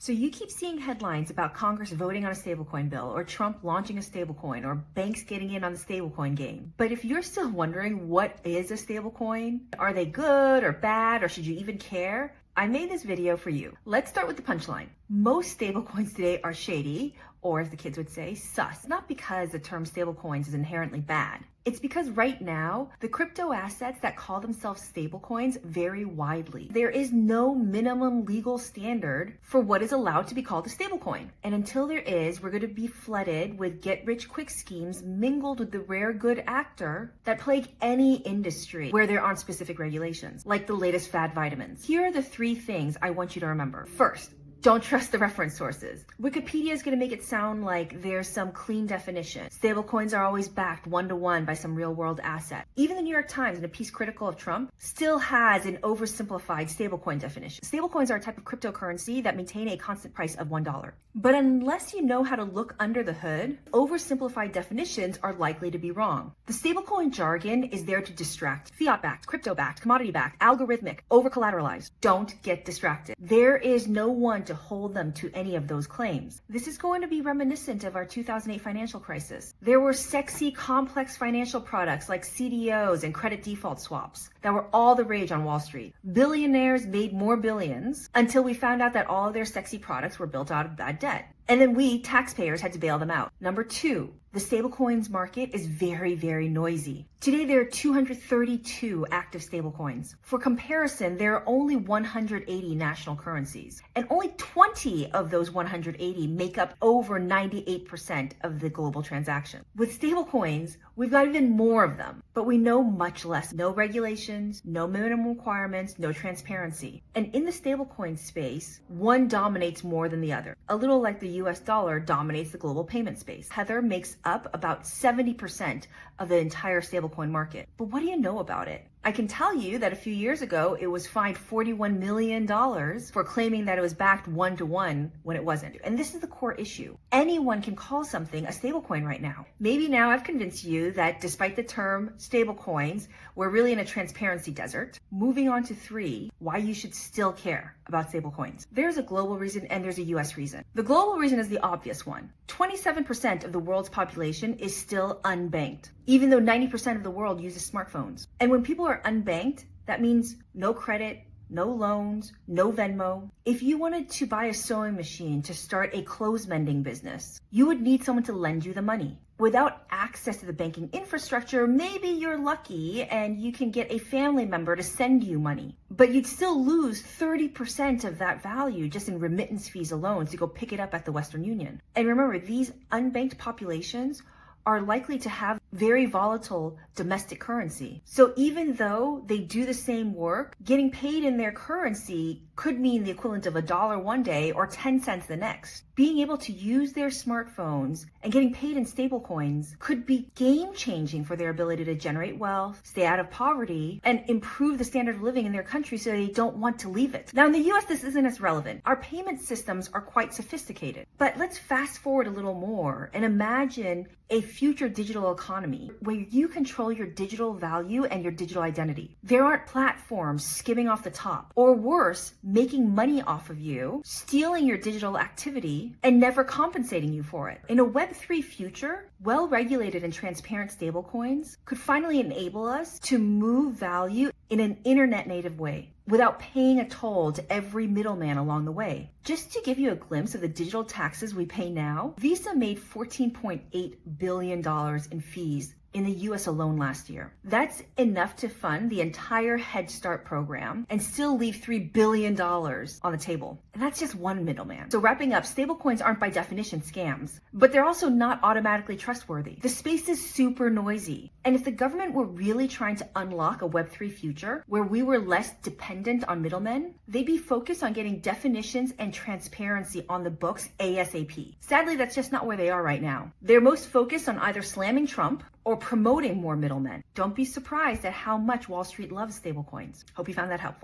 So you keep seeing headlines about Congress voting on a stablecoin bill or Trump launching a stablecoin or banks getting in on the stablecoin game. But if you're still wondering what is a stablecoin, are they good or bad or should you even care? I made this video for you. Let's start with the punchline. Most stablecoins today are shady, or as the kids would say, sus. Not because the term stablecoins is inherently bad. It's because right now, the crypto assets that call themselves stablecoins vary widely. There is no minimum legal standard for what is allowed to be called a stablecoin. And until there is, we're going to be flooded with get-rich-quick schemes mingled with the rare good actor that plague any industry where there aren't specific regulations, like the latest fad vitamins. Here are the 3 things I want you to remember. First, don't trust the reference sources. Wikipedia is going to make it sound like there's some clean definition. Stablecoins are always backed one-to-one by some real-world asset. Even the New York Times, in a piece critical of Trump, still has an oversimplified stablecoin definition. Stablecoins are a type of cryptocurrency that maintain a constant price of $1. But unless you know how to look under the hood, oversimplified definitions are likely to be wrong. The stablecoin jargon is there to distract. Fiat-backed, crypto-backed, commodity-backed, algorithmic, over-collateralized. Don't get distracted. There is no one to hold them to any of those claims. This is going to be reminiscent of our 2008 financial crisis. There were sexy, complex financial products like CDOs and credit default swaps that were all the rage on Wall Street. Billionaires made more billions until we found out that all of their sexy products were built out of bad debt. And then we, taxpayers, had to bail them out. Number 2, the stablecoins market is very, very noisy. Today, there are 232 active stablecoins. For comparison, there are only 180 national currencies, and only 20 of those 180 make up over 98% of the global transaction. With stablecoins, we've got even more of them, but we know much less. No regulations, no minimum requirements, no transparency. And in the stablecoin space, one dominates more than the other. A little like the US dollar dominates the global payment space. Tether makes up about 70% of the entire stablecoin market. But what do you know about it? I can tell you that a few years ago, it was fined $41 million for claiming that it was backed one-to-one when it wasn't. And this is the core issue. Anyone can call something a stablecoin right now. Maybe now I've convinced you that despite the term stablecoins, we're really in a transparency desert. Moving on to 3, why you should still care about stablecoins. There's a global reason and there's a US reason. The global reason is the obvious one. 27% of the world's population is still unbanked, even though 90% of the world uses smartphones. And when people are unbanked, that means no credit, no loans, no Venmo. If you wanted to buy a sewing machine to start a clothes mending business, you would need someone to lend you the money. Without access to the banking infrastructure, maybe you're lucky and you can get a family member to send you money. But you'd still lose 30% of that value just in remittance fees alone to go pick it up at the Western Union. And remember, these unbanked populations are likely to have very volatile domestic currency. So even though they do the same work, getting paid in their currency could mean the equivalent of $1 one day or 10 cents the next. Being able to use their smartphones and getting paid in stablecoins could be game-changing for their ability to generate wealth, stay out of poverty, and improve the standard of living in their country so they don't want to leave it. Now in the US, this isn't as relevant. Our payment systems are quite sophisticated. But let's fast forward a little more and imagine a future digital economy where you control your digital value and your digital identity. There aren't platforms skimming off the top, or worse, making money off of you, stealing your digital activity, and never compensating you for it. In a Web3 future, well-regulated and transparent stablecoins could finally enable us to move value in an internet-native way without paying a toll to every middleman along the way. Just to give you a glimpse of the digital taxes we pay now, Visa made $14.8 billion in fees in the US alone last year. That's enough to fund the entire Head Start program and still leave $3 billion on the table. And that's just one middleman. So wrapping up, stablecoins aren't by definition scams, but they're also not automatically trustworthy. The space is super noisy. And if the government were really trying to unlock a Web3 future where we were less dependent on middlemen, they'd be focused on getting definitions and transparency on the books ASAP. Sadly, that's just not where they are right now. They're most focused on either slamming Trump or promoting more middlemen. Don't be surprised at how much Wall Street loves stablecoins. Hope you found that helpful.